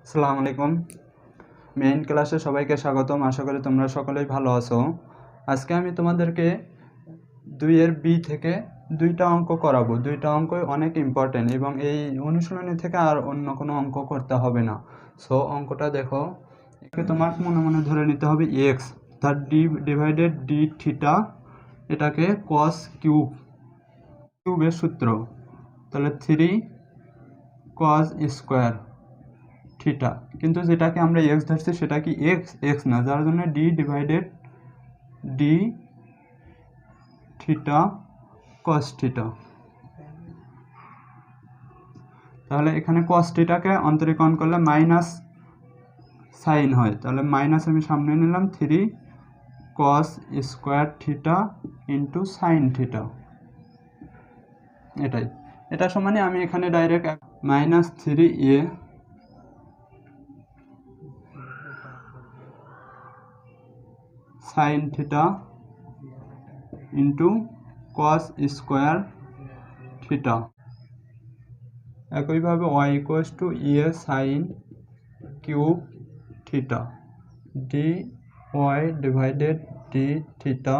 আসসালামু আলাইকুম। মেইন ক্লাসে সবাইকে স্বাগতম। আশা করি তোমরা সকলেই ভালো আছো। আজকে আমি তোমাদেরকে 2 এর বি থেকে 2টা অঙ্ক করাবো। 2টা অঙ্কই অনেক ইম্পর্টেন্ট এবং এই অনুশীলনী থেকে আর অন্য কোনো অঙ্ক করতে হবে না। সো অঙ্কটা দেখো, একে তোমার মনে মনে ধরে নিতে হবে এক্স, তার ডি ডিভাইডেড ডি থিটা, এটাকে কস কিউবের সূত্র, তাহলে 3 কস স্কোয়ার থিটা, কিন্তু যেটাকে আমরা এক্স ধরছি সেটা কি এক্স না, যার জন্য D divided d theta cos theta. তাহলে এখানে কস থিটাকে অন্তরীকরণ করলে মাইনাস সাইন হয়, তাহলে মাইনাস আমি সামনে নিলাম 3 cos square theta into sine theta. এটা সমানে আমি এখানে direct -3a sine theta into cos square theta, একইভাবে y equals to a sine cube theta d y divided d theta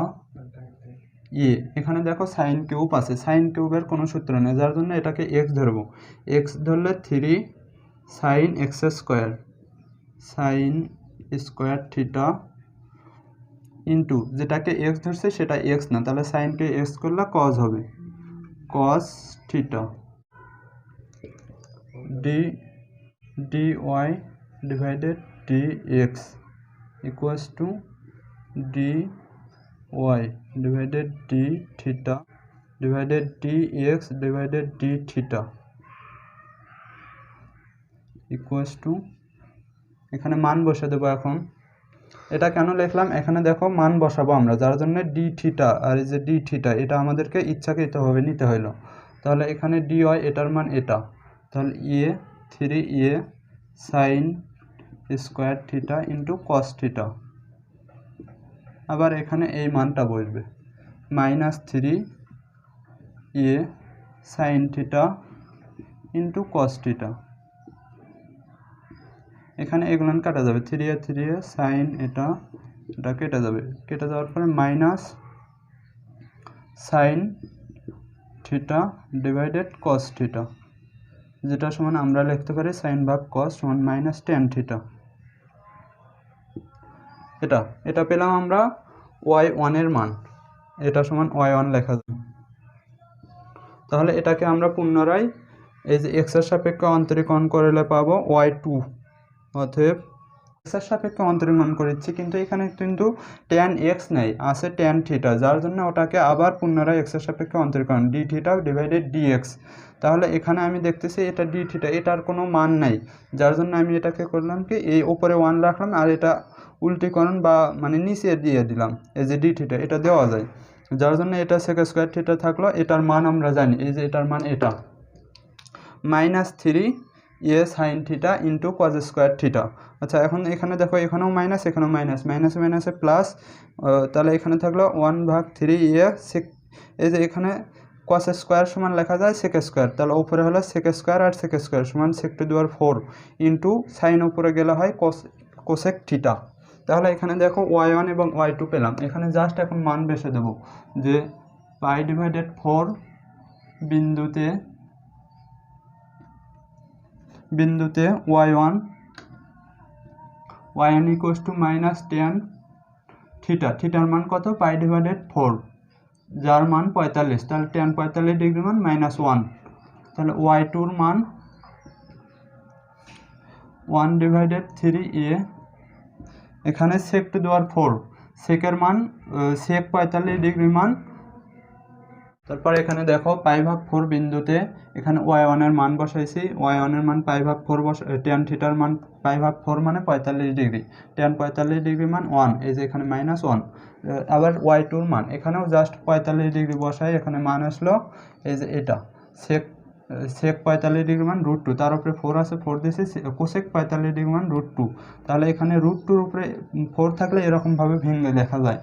a. এখানে দেখো সাইন কিউব আছে, সাইন কিউবের কোনো সূত্র নেই, যার জন্য এটাকে এক্স ধরবো। এক্স ধরলে 3 sine x square theta into, যেটাকে এক্স ধরছে সেটা এক্স না, তাহলে সাইনকে এক্স করলে কজ হবে, cos theta d y divided d x equals to d y divided d theta divided d x divided d theta equals to, এখানে মান বসে দেবো। এখন এটা কেন লিখলাম, এখানে দেখো মান বসাবো আমরা, যার জন্য ডি থিটা, আর এই যে ডি থিটা এটা আমাদেরকে ইচ্ছাকৃতভাবে নিতে হলো। তাহলে এখানে ডি ওয়াই এটার মান এটা, তাহলে 3a sign square theta into cos theta. আবার এখানে এই মানটা বসবে -3a sine theta into cos theta. এখানে এগুলো কাটা যাবে, 3a সাইন এটা কেটে যাবে, কেটে যাওয়ার পরে minus sine theta divided cos theta, যেটা সমান আমরা লিখতে পারি সাইন ভাগ কস সমান -tan থিটা। এটা পেলাম আমরা y1 এর মান, এটা সমান y1 লেখা যাবে। তাহলে এটাকে আমরা পুনরায় এই যে x এর সাপেক্ষে অন্তরীকরণ করলে পাবো y2, অতএব x এর সাপেক্ষে অন্তরীকরণ করেছি, কিন্তু এখানে কিন্তু tan x নেই, আছে tan থিটা, যার জন্য ওটাকে আবার পুনরায় x এর সাপেক্ষে অন্তরীকরণ d থিটা ডিভাইডেড dx। তাহলে এখানে আমি দেখতেছি এটা d থিটা, এটার কোনো মান নাই, যার জন্য আমি এটাকে করলাম কি এই উপরে 1 রাখলাম আর এটা উল্টিকরণ বা মানে নিচে দিয়ে দিলাম, এই যে d থিটা এটা দেওয়া যায়, যার জন্য এটা sec স্কয়ার থিটা থাকলো। এটার মান আমরা জানি, এই যে এটার মান এটা -3a sine theta into cos square theta. আচ্ছা, এখন এখানে দেখো এখানেও মাইনাস, এখানেও মাইনাস, মাইনাসে প্লাস, তাহলে এখানে থাকলো 1/3a সেক, এই যে এখানে কস স্কোয়ার সমান লেখা যায় সেক স্কোয়ার, তাহলে উপরে হলো সেক স্কোয়ার আর সেক স্কোয়ার সমান sec⁴ ইন্টু সাইন উপরে গেলে হয় কোসেক থিটা। তাহলে এখানে দেখো y1 এবং y2 পেলাম, এখানে জাস্ট এখন মান বসে দেবো যে π/4 বিন্দুতে y1 equals to -tan theta, থিটার মান কত π/4, যার মান 45, তাহলে tan 45 ডিগ্রি মান -1, তাহলে y2 মান 1/3a, এখানে sec⁴, সেকের মান sec 45 ডিগ্রি মান, তারপর এখানে দেখো π/4 বিন্দুতে এখানে y1 এর মান বসাইছি, y1 এর মান π/4 tan থিটার মান π/4 মানে 45 ডিগ্রি, tan 45 ডিগ্রি মান 1, এই যে এখানে -1। আবার y2 এর মান এখানেও জাস্ট 45 ডিগ্রি বসাই, এখানে মান আসলো এই যে এটা sec সেক 45 ডিগ্রি মান √2, তার উপরে 4 আছে 4 দিয়েছি, কোসেক 45 ডিগ্রি মান √2। তাহলে এখানে √2-র উপরে 4 থাকলে এরকমভাবে ভেঙে লেখা যায়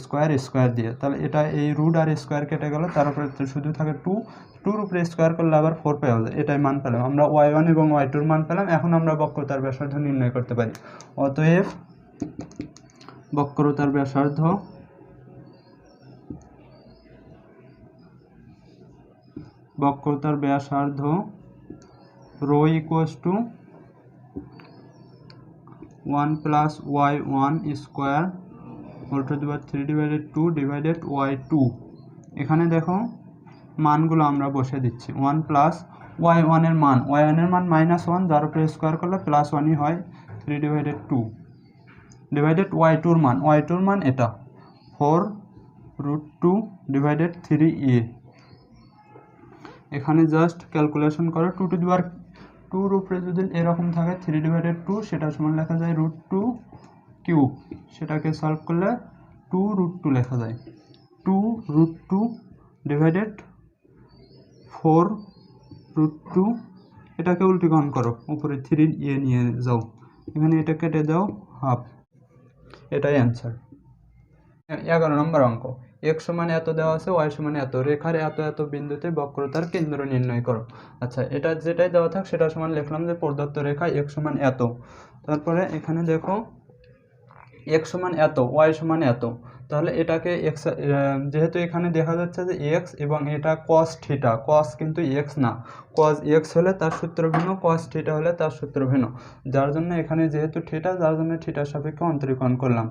স্কোয়ার স্কোয়ার দিয়ে। তাহলে এটা এই রুট আর স্কোয়ার কেটে গেল, তার উপরে শুধু থাকে 2-2-র উপরে স্কোয়ার করলে আবার 4 পাওয়া যায়। এটাই মান পেলাম আমরা, y1 এবং y2-র মান পেলাম। এখন আমরা বক্রতার ব্যাসার্ধ নির্ণয় করতে পারি। অতএব বক্রতার ব্যাসার্ধ ρ = 1 + y1 স্কোয়ার × 3/2 / y2। এখানে দেখো মানগুলো আমরা বসে দিচ্ছি। 1 + y1 এর মান, -1, যার উপরে স্কোয়ার করলে +1ই হয়, 3/2 y2-র মান এটা 4√2/3a। এখানে জাস্ট ক্যালকুলেশন করো, 2-র উপরে যদি এরকম থাকে 3/2, সেটা সমান লেখা যায় √2³ সেটাকে সলভ করলে 2√2 লেখা যায়। 2√2/4√2, এটাকে উল্টিকরণ করো, উপরে 3a নিয়ে যাও, এখানে এটা কেটে দাও, হাফ। এটাই অ্যান্সার। 11 নম্বর অঙ্ক। x সমান এত দেওয়া আছে, y সমান এত, রেখার এত এত বিন্দুতে বক্রতার কেন্দ্র নির্ণয় করো। আচ্ছা, এটা যেটাই দেওয়া থাক সেটা সমান লিখলাম যে প্রদত্ত রেখা x সমান এত। তারপরে এখানে দেখো x সমান এত, y সমান এত, তাহলে এটাকে x, যেহেতু এখানে দেখা যাচ্ছে যে x এবং এটা cos থিটা, cos কিন্তু x না, cos x হলে তার সূত্র ভিন্ন, cos থিটা হলে তার সূত্র ভিন্ন, যার জন্য এখানে যেহেতু থিটা, যার জন্য থিটার সাপেক্ষে অন্তরীকরণ করলাম।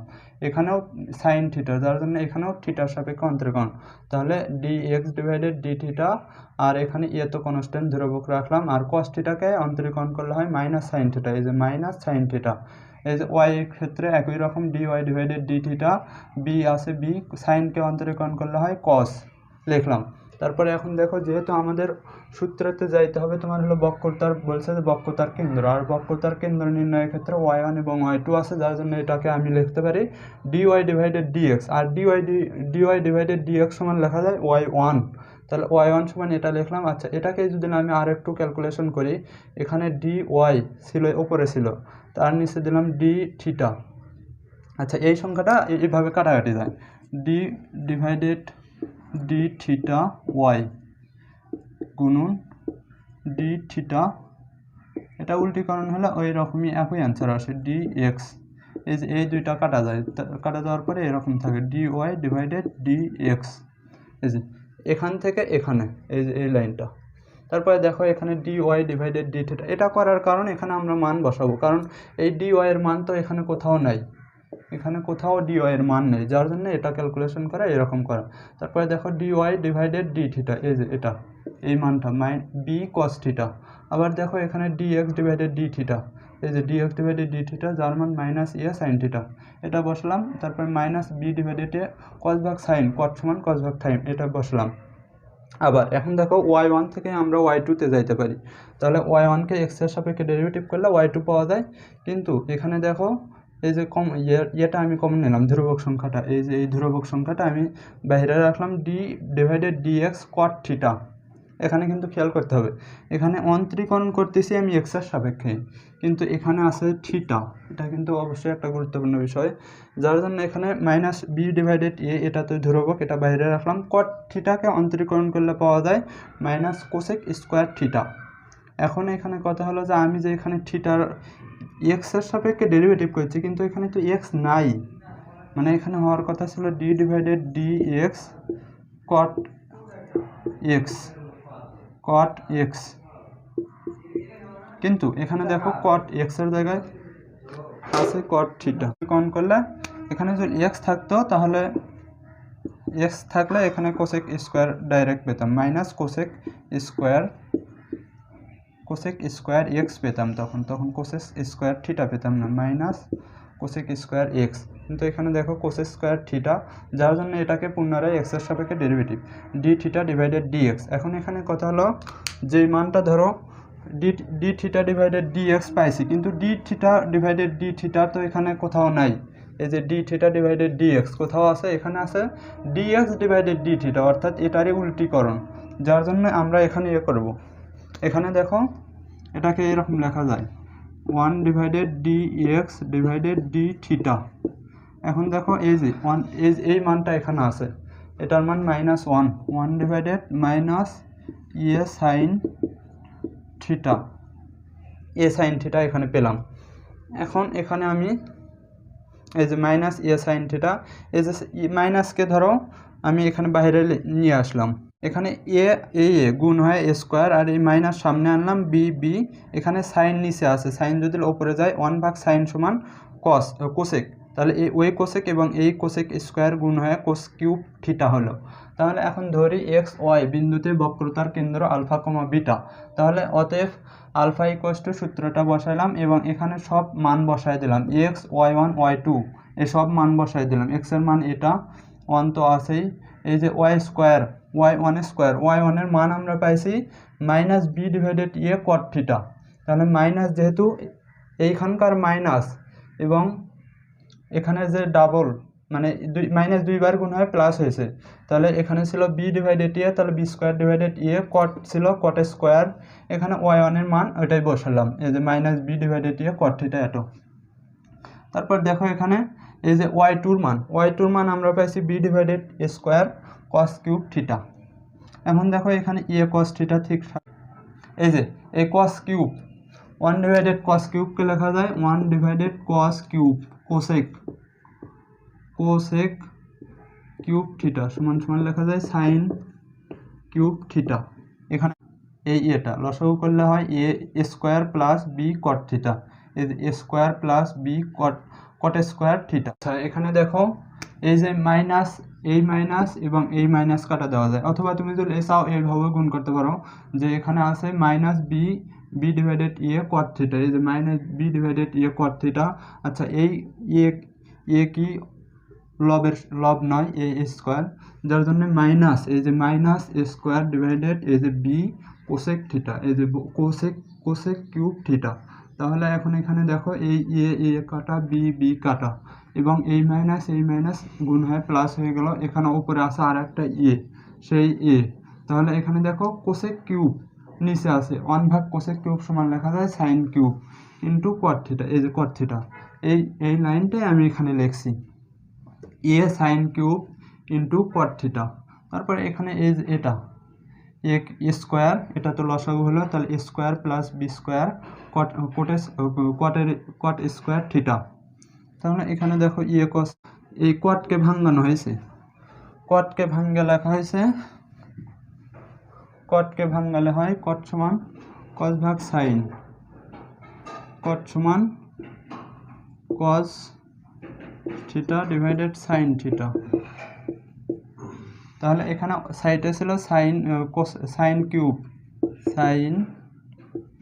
এখানেও sin থিটা, যার জন্য এখানেও থিটার সাপেক্ষে অন্তরীকরণ। তাহলে dx/dθ, আর এখানে এ তো কনস্ট্যান্ট ধ্রুবক রাখলাম, আর cos থিটাকে অন্তরীকরণ করলে হয় -sin থিটা, এই যে -sin থিটা। এই যে y এর ক্ষেত্রে একই রকম dy/dθ, b আছে b, সাইনকে অন্তরীকরণ করলে হয় cos, লিখলাম। তারপরে এখন দেখো, যেহেতু আমাদের সূত্রতে যাইতে হবে, তোমার হলো বক্রতার, বলছে যে বক্রতার কেন্দ্র, আর বক্রতার কেন্দ্র নির্ণয়ের ক্ষেত্রে y1 এবং y2 আছে, যার জন্য এটাকে আমি লিখতে পারি dy/dx, আর dy/dx সমান লেখা যায় y1। তাহলে y1 সমান এটা লিখলাম। আচ্ছা, এটাকে যদি আমি আর একটু ক্যালকুলেশন করি, এখানে dy ছিল, উপরে ছিল, তার নিচে দিলাম dθ। আচ্ছা, এই সংখ্যাটা এইভাবে কাটাকাটি যায়, d/dθy গুণন dθ, এটা উল্টিকরণ হলে ওই রকমই একই অ্যান্সার আসে dx। এই যে এই দুইটা কাটা যায়, কাটা যাওয়ার পরে এরকম থাকে dy/dx। এই যে এখান থেকে এখানে এই যে এই লাইনটা, তারপরে দেখো এখানে dy/dθ। এটা করার কারণ, এখানে আমরা মান বসাবো, কারণ এই dy এর মান তো এখানে কোথাও নাই, এখানে কোথাও dy এর মান নেই, যার জন্য এটা ক্যালকুলেশন করা, এরকম করা। তারপরে দেখো dy/dθ, এই যে এটা, এই মানটা b cos θ। আবার দেখো এখানে dx/dθ, এই যে dx/dθ, যার মান -a sin θ, এটা বসলাম। তারপরে -b/t cos ভাগ sin, cot সমান cos ভাগ sin, এটা বসলাম। আবার এখন দেখো y1 থেকে আমরা y2 তে যাইতে পারি, তাহলে y1 কে x এর সাপেক্ষে ডেরিভেটিভ করলে y2 পাওয়া যায়। কিন্তু এখানে দেখো এই যে এটা আমি কমন নিলাম, ধ্রুবক সংখ্যাটা, এই যে এই ধ্রুবক সংখ্যাটা আমি বাইরে রাখলাম, d/dx cot θ। এখানে কিন্তু খেয়াল করতে হবে, এখানে অন্তরীকরণ করতেছি আমি x এর সাপেক্ষে, কিন্তু এখানে আছে থিটা, এটা কিন্তু অবশ্যই একটা গুরুত্বপূর্ণ বিষয়, যার জন্য এখানে -b/a, এটা তো ধ্রুবক, এটা বাইরে রাখলাম। cot থিটাকে অন্তরীকরণ করলে পাওয়া যায় -cosec স্কোয়ার থিটা। এখন এখানে কথা হলো যে আমি যে এখানে থিটার x এর সাপেক্ষে ডেরিভেটিভ করছি, কিন্তু এখানে তো x নাই, মানে এখানে হওয়ার কথা ছিল d/dx cot x, কিন্তু এখানে দেখো cot x এর জায়গায় আছে cot থিটা। কোন করলে এখানে যদি x থাকতো, তাহলে x থাকলে এখানে cosec স্কোয়ার ডাইরেক্ট পেতাম, -cosec স্কোয়ার x পেতাম, তখন cosec স্কোয়ার থিটা পেতাম না, -cosec স্কোয়ার x। কিন্তু এখানে দেখো cosec স্কোয়ার থিটা, যার জন্য এটাকে পুনরায় x এর সাপেক্ষে ডেরিভেটিভ dθ/dx। এখন এখানে কথা হলো, যেই মানটা ধরো dθ/dx পাইছি, কিন্তু dθ/dθ তো এখানে কোথাও নাই, এই যে dθ/dx কোথাও আছে, এখানে আছে dx/dθ, অর্থাৎ এটারই উল্টিকরণ, যার জন্য আমরা এখানে করব, এখানে দেখো এটাকে এরকম লেখা যায় 1 divided d x divided d theta. এখন দেখো এই যে এই মানটা এখানে আছে, এটার মান -1, 1 ডিভাইডেড মাইনাস এ সাইন থিটা, এ সাইন থিটা এখানে পেলাম। এখন এখানে আমি এই যে মাইনাস এ সাইন থিটা, এই যে মাইনাসকে ধরো আমি এখানে বাইরে নিয়ে আসলাম, এখানে এ গুণ হয় এ স্কোয়ার, আর এই মাইনাস সামনে আনলাম বি, এখানে সাইন নিচে আছে, সাইন যদি ওপরে যায় 1 সাইন সমান কোসেক, তাহলে ওই কোসেক এবং এই কোসেক স্কোয়ার গুণ হয় কোস কিউব থিটা হলো। তাহলে এখন ধরি এক্স ওয়াই বিন্দুতে বক্রতার কেন্দ্র আলফা কমা বিটা, তাহলে অতএব আলফা ইকুয়ালস টু সূত্রটা বসাইলাম এবং এখানে সব মান বসাই দিলাম, এক্স y1 y2 এই সব মান বসাই দিলাম। এক্সের মান এটা 1 তো আছেই, এই যে Y square y1 square, y1 এর মান আমরা পাইছি -b ডিভাইডেড এ কট থিটা, তাহলে মাইনাস যেহেতু এইখানকার মাইনাস এবং এখানে যে ডাবল মানে -2 বার গুণ হয় প্লাস হয়েছে, তাহলে এখানে ছিল b ডিভাইডেড এ, তাহলে b স্কোয়ার ডিভাইডেড এ কট ছিল কট স্কোয়ার, এখানে y1 এর মান ওইটাই বসালাম, এই যে -b ডিভাইডেড এ কট থিটা এত। তারপর দেখো এখানে এই যে y2 এর মান আমরা পাইছি b ডিভাইডেড এ স্কোয়ার কস কিউব থিটা। এখন দেখো এখানে এ কস থিটা ঠিক, এই যে এই কস কিউব 1 ডিভাইডেড কস কিউবকে লেখা যায় 1 divided cos cube cosec cube theta সমান সমান লেখা যায় সাইন কিউব থিটা। এখানে এই এটা লসাগু করলে হয় a square plus b cot theta, এই যে a square plus b cot square theta. আচ্ছা এখানে দেখো এই যে মাইনাস, এই মাইনাস এবং এই মাইনাস কাটা দেওয়া যায়, অথবা তুমি যদি চাও এইভাবে গুণ করতে পারো, যে এখানে আছে বি ডিভাইডেড এ কট থিটা, এই যে -b ডিভাইডেড এ কট থিটা। আচ্ছা এই এ কি লব নয়, এ স্কোয়ার, যার জন্য মাইনাস, এই যে মাইনাস এ স্কোয়ার ডিভাইডেড এই যে বি কোসেক থিটা, এই যে কোসেক কিউব থিটা। তাহলে এখন এখানে দেখো এই এ কাটা বি কাটা এবং এই মাইনাস গুণ হয়ে প্লাস হয়ে গেল, এখানে উপরে আছে আর একটা সেই তাহলে এখানে দেখো কোসেক কিউব নিচে আছে 1 কোসেক কিউব সমান লেখা যায় sine cube into cot theta, এই যে কট থিটা, এই লাইনটাই আমি এখানে লিখছি a sine cube into cot theta. তারপরে এখানে এই যে এটা এ স্কোয়ার, এটা তো লসাগু হলো, তাহলে a square plus b square cot square theta. তাহলে এখানে দেখো কস, এই কটকে ভাঙানো হয়েছে, কটকে ভাঙ্গে লেখা হয়েছে, কটকে ভাঙালে হয় কট সমান কস ভাগ সাইন, কট সমান cos theta divided sine theta. তাহলে এখানে সাইডে ছিল সাইন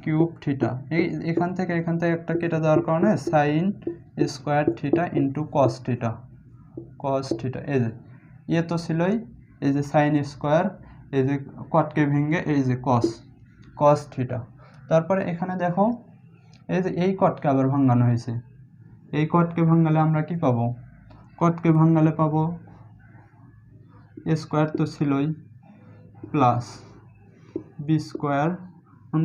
কিউব থিটা, এখান থেকে একটা কেটে দেওয়ার কারণে sign square theta into cos theta, এই যে তো ছিলই, এই যে সাইন স্কোয়ার, এই যে কটকে ভেঙে এই যে কস থিটা। তারপরে এখানে দেখো এই যে এই কটকে আবার ভাঙানো হয়েছে, এই কটকে ভাঙালে আমরা কি পাবো, কটকে ভাঙালে পাবো এ স্কোয়ার তো ছিলই প্লাস বি স্কোয়ার,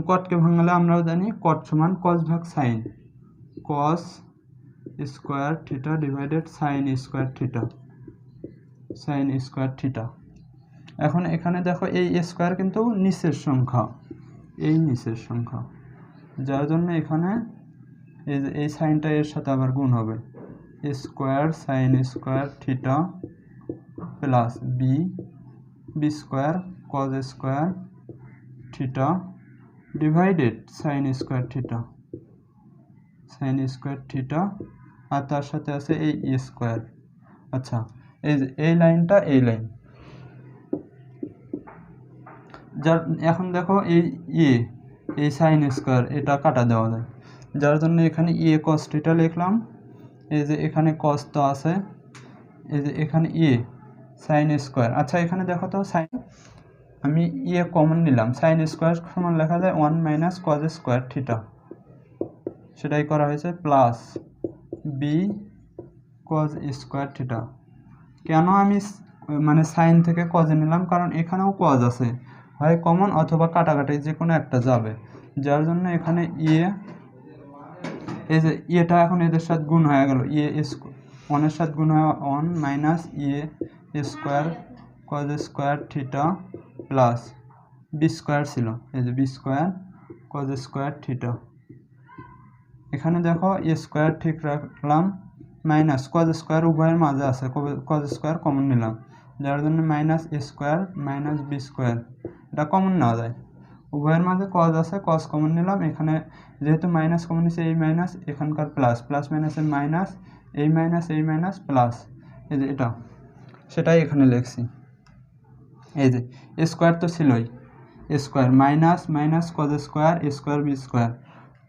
কটকে ভাঙালে আমরাও জানি কট সমান কস ভাগ sine, cos square theta divided sine square theta. এখন এখানে দেখো এই স্কোয়ার কিন্তু নিচের সংখ্যা, যার জন্য এখানে এই যে এই সাইনটা এর সাথে আবার গুণ হবে, square sine square theta plus b square cos square theta divided sine square theta, আর তার সাথে আছে এই স্কোয়ার। আচ্ছা এই লাইনটা এই লাইন, যার এখন দেখো এই সাইন স্কোয়ার এটা কাটা দেওয়া যায়, যার জন্য এখানে কস থিটা লিখলাম, এই যে এখানে কস তো আছে, এই যে এখানে সাইন স্কোয়ার। আচ্ছা এখানে দেখো তো সাইন, আমি কমন নিলাম, সাইন স্কোয়ার সমান লেখা যায় 1 - কজ স্কোয়ার থিটা, সেটাই করা হয়েছে plus b cos square theta. কেন আমি মানে সাইন থেকে কজে নিলাম, কারণ এখানেও কজ আছে, হয় কমন অথবা কাটাকাটি যে কোনো একটা যাবে, যার জন্য এখানে এই যে এটা এখন এদের সাথে গুণ হয়ে গেল, ওয়ানের সাথে গুণ হয় 1 minus square cos square theta plus b square ছিল, এই যে b square cos square theta. এখানে দেখো স্কোয়ার ঠিক রাখলাম, মাইনাস কজ স্কোয়ার উভয়ের মাঝে আছে, কজ স্কোয়ার কমন নিলাম, যার জন্য minus square minus b square, এটা কমন নেওয়া যায়, উভয়ের মাঝে কজ আছে, কজ কমন নিলাম। এখানে যেহেতু মাইনাস কমন নিচ্ছে, এই মাইনাস এখানকার প্লাস, প্লাস মাইনাসের মাইনাস, এই মাইনাস প্লাস, এই যে এটা সেটাই এখানে লিখছি। এই যে স্কোয়ার তো ছিলই, square minus minus cos square b square,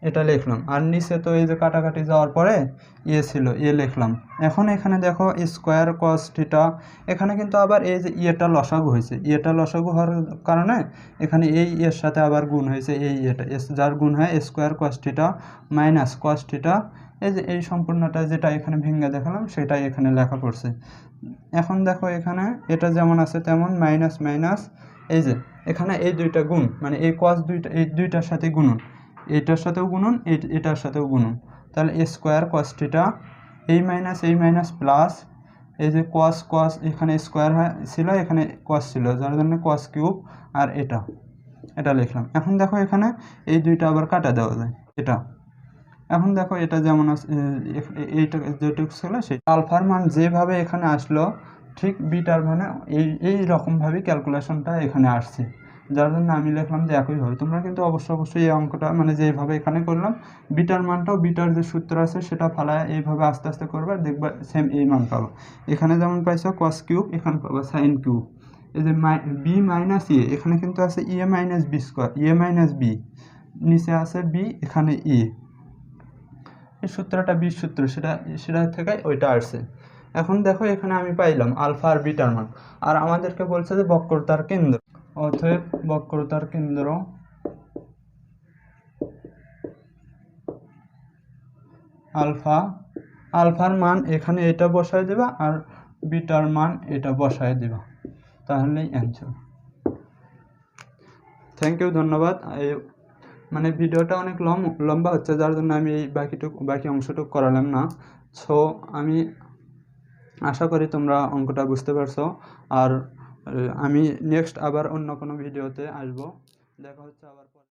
এটা লিখলাম। আর নিচে তো এই যে কাটাকাটি যাওয়ার পরে ছিল, লিখলাম। এখন এখানে দেখো স্কোয়ার কস থিটা, এখানে কিন্তু আবার এই যে ইয়েটা লসাগু হয়েছে, ইয়েটা লসাগু হওয়ার কারণে এখানে এই এর সাথে আবার গুণ হয়েছে, এই ইয়েটা যার গুণ হয় square cos theta minus cos theta, এই যে এই সম্পূর্ণটা যেটা এখানে ভেঙে দেখালাম সেটাই এখানে লেখা পড়ছে। এখন দেখো এখানে এটা যেমন আছে তেমন মাইনাস মাইনাস, এই যে এখানে এই দুইটা গুণ, মানে এই কস দুইটা, এই দুইটার সাথে গুণন, এটার সাথেও গুণন, এটার সাথেও গুণন, তাহলে স্কোয়ার কস থিটা, এই মাইনাস প্লাস, এই যে কস এখানে স্কোয়ার ছিল, এখানে কস ছিল, যার জন্য কস কিউব, আর এটা লিখলাম। এখন দেখো এখানে এই দুইটা আবার কাটা দেওয়া যায়, এটা এখন দেখো এটা যেমন এইটা যেটুকু ছিল সেই আলফার মান যেভাবে এখানে আসলো, ঠিক বিটার মানে এই রকমভাবেই ক্যালকুলেশনটা এখানে আসছে, যার জন্য আমি লিখলাম যে একইভাবে। তোমরা কিন্তু অবশ্যই এই অঙ্কটা মানে যেভাবে এখানে করলাম, বিটার মানটাও বিটার যে সূত্র আছে সেটা ফালায় এইভাবে আস্তে আস্তে করবে, দেখবা সেম এই মান পাবো। এখানে যেমন পাইছো কস কিউব, এখানে পাবো সাইন কিউব। এই যে বি মাইনাস এখানে কিন্তু আছে minus b square, minus b, নিচে আছে বি, এখানে এই সূত্রটা বির সূত্র, সেটা থেকে ওইটা আসছে। এখন দেখো এখানে আমি পাইলাম আলফা আর বিটার মান, আর আমাদেরকে বলছে যে বক্রতার কেন্দ্র, অতএব বক্রতার কেন্দ্র আলফার মান এখানে এটা বসায় দেবা, আর বিটার মান এটা বসায় দেবা, তাহলেই অ্যান্সার। থ্যাংক ইউ, ধন্যবাদ। মানে ভিডিওটা অনেক লম্বা হচ্ছে, যার জন্য আমি এই বাকি অংশটুকু করালাম না। সো আমি আশা করি তোমরা অঙ্কটা বুঝতে পারছো, আর আমি নেক্সট আবার অন্য কোনো ভিডিওতে আসবো, দেখা হচ্ছে আবার।